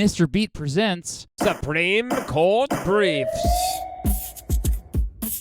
Mr. Beat presents Supreme Court Briefs.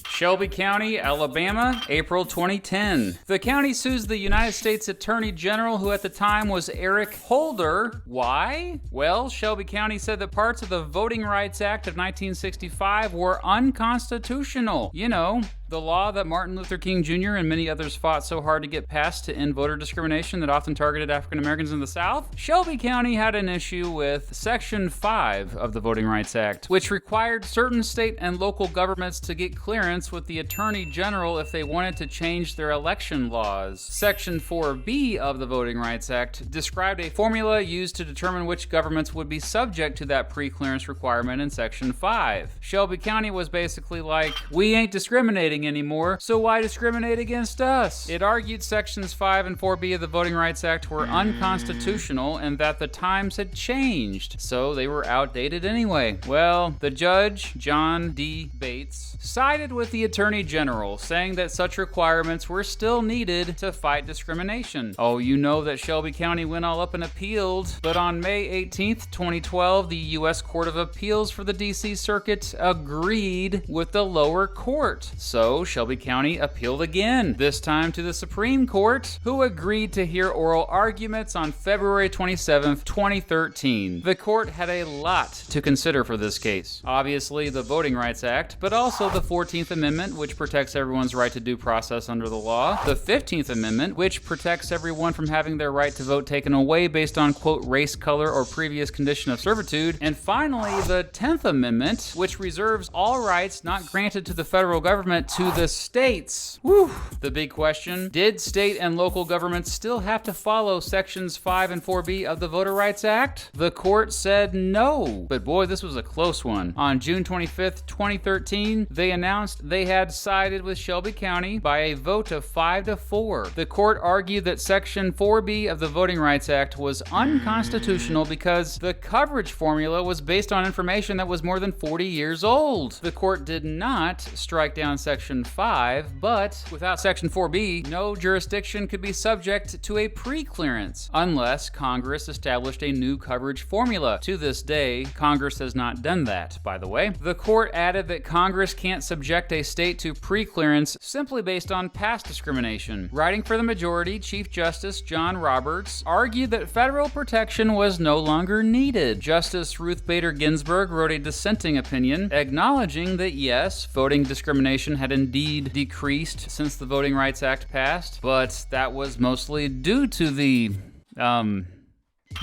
Shelby County, Alabama, April 2010. The county sues the United States Attorney General, who at the time was Eric Holder. Why? Well, Shelby County said that parts of the Voting Rights Act of 1965 were unconstitutional. You know, the law that Martin Luther King Jr. and many others fought so hard to get passed to end voter discrimination that often targeted African Americans in the South. Shelby County had an issue with Section 5 of the Voting Rights Act, which required certain state and local governments to get clearance with the Attorney General if they wanted to change their election laws. Section 4B of the Voting Rights Act described a formula used to determine which governments would be subject to that pre-clearance requirement in Section 5. Shelby County was basically like, we ain't discriminating anymore, so why discriminate against us? It argued Sections 5 and 4B of the Voting Rights Act were unconstitutional and that the times had changed, so they were outdated anyway. Well, the judge, John D. Bates, sided with the Attorney General, saying that such requirements were still needed to fight discrimination. Oh, you know that Shelby County went all up and appealed, but on May 18th, 2012, the U.S. Court of Appeals for the D.C. Circuit agreed with the lower court. So Shelby County appealed again, this time to the Supreme Court, who agreed to hear oral arguments on February 27th, 2013. The court had a lot to consider for this case. Obviously, the Voting Rights Act, but also the 14th Amendment, which protects everyone's right to due process under the law, the 15th Amendment, which protects everyone from having their right to vote taken away based on, quote, race, color, or previous condition of servitude, and finally, the 10th Amendment, which reserves all rights not granted to the federal government to the states. Whew. The big question, did state and local governments still have to follow Sections 5 and 4B of the Voter Rights Act? The court said no, but boy, this was a close one. On June 25th, 2013, they announced they had sided with Shelby County by a vote of 5-4. The court argued that Section 4B of the Voting Rights Act was unconstitutional because the coverage formula was based on information that was more than 40 years old. The court did not strike down Section 5, but without Section 4B, no jurisdiction could be subject to a pre-clearance unless Congress established a new coverage formula. To this day, Congress has not done that, by the way. The court added that Congress can't subject a state to pre-clearance simply based on past discrimination. Writing for the majority, Chief Justice John Roberts argued that federal protection was no longer needed. Justice Ruth Bader Ginsburg wrote a dissenting opinion acknowledging that yes, voting discrimination had indeed decreased since the Voting Rights Act passed, but that was mostly due to the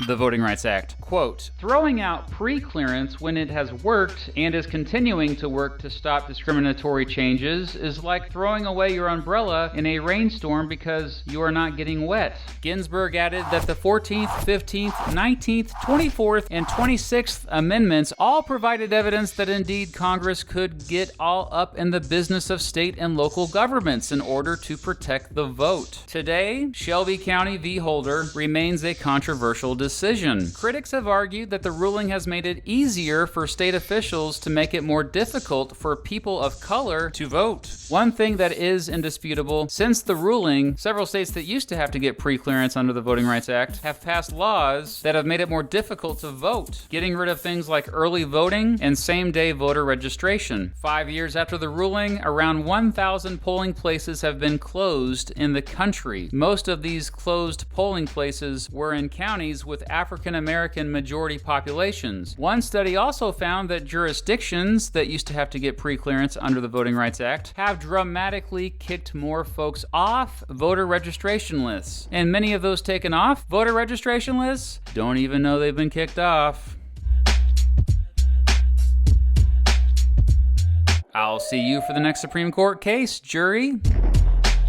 Voting Rights Act. Quote, throwing out pre-clearance when it has worked and is continuing to work to stop discriminatory changes is like throwing away your umbrella in a rainstorm because you are not getting wet. Ginsburg added that the 14th, 15th, 19th, 24th, and 26th Amendments all provided evidence that indeed Congress could get all up in the business of state and local governments in order to protect the vote. Today, Shelby County v. Holder remains a controversial decision. Critics have argued that the ruling has made it easier for state officials to make it more difficult for people of color to vote. One thing that is indisputable, since the ruling, several states that used to have to get pre-clearance under the Voting Rights Act have passed laws that have made it more difficult to vote, getting rid of things like early voting and same-day voter registration. 5 years after the ruling, around 1,000 polling places have been closed in the country. Most of these closed polling places were in counties with African American majority populations. One study also found that jurisdictions that used to have to get pre-clearance under the Voting Rights Act have dramatically kicked more folks off voter registration lists. And many of those taken off voter registration lists don't even know they've been kicked off. I'll see you for the next Supreme Court case, jury.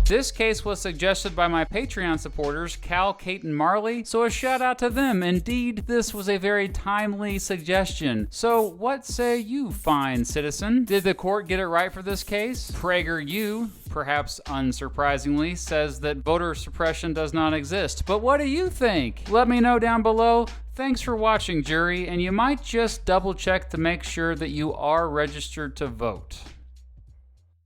This case was suggested by my Patreon supporters, Cal, Kate, and Marley, so a shout out to them. Indeed, this was a very timely suggestion. So what say you, fine citizen? Did the court get it right for this case? PragerU, perhaps unsurprisingly, says that voter suppression does not exist. But what do you think? Let me know down below. Thanks for watching, jury, and you might just double check to make sure that you are registered to vote.